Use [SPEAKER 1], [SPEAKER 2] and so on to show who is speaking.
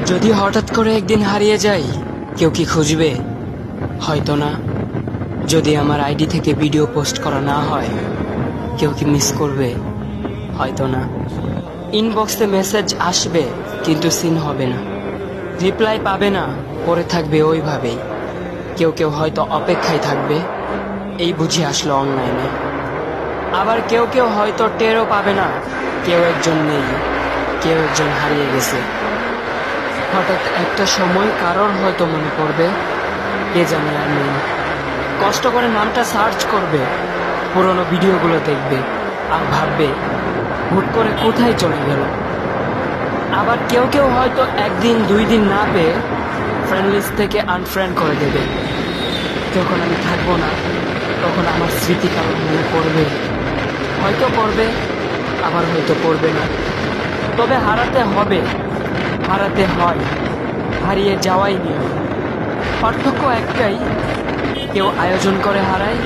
[SPEAKER 1] যদি হঠাৎ করে একদিন হারিয়ে যাই, কেউ কি খুঁজবে? হয়তো না। যদি আমার আইডি থেকে ভিডিও পোস্ট করা না হয়, কেউ কি মিস করবে? হয়তো না। ইনবক্সে মেসেজ আসবে কিন্তু সিন হবে না, রিপ্লাই পাবে না, পড়ে থাকবে ওইভাবেই। কেউ কেউ হয়তো অপেক্ষায় থাকবে, এই বুঝে আসলো অনলাইনে। আবার কেউ কেউ হয়তো টেরও পাবে না, কেউ একজন নেই, কেউ একজন হারিয়ে গেছে। হঠাৎ একটা সময় কারোর হয়তো মনে পড়বে, কে জানে আর নেই। কষ্ট করে নামটা সার্চ করবে, পুরোনো ভিডিওগুলো দেখবে আর ভাববে হুট করে কোথায় চলে গেল। আবার কেউ কেউ হয়তো একদিন দুই দিন না পেয়ে ফ্রেন্ড লিস্ট থেকে আনফ্রেন্ড করে দেবে। যখন আমি থাকবো না, তখন আমার স্মৃতি কারোর মনে পড়বে, হয়তো পড়বে, আবার হয়তো পড়বে না। তবে হারাতে হবে, হারাতে হয়, হারিয়ে যাওয়াই নিয়ম। পার্থক্য একটাই, কেউ আয়োজন করে হারায়,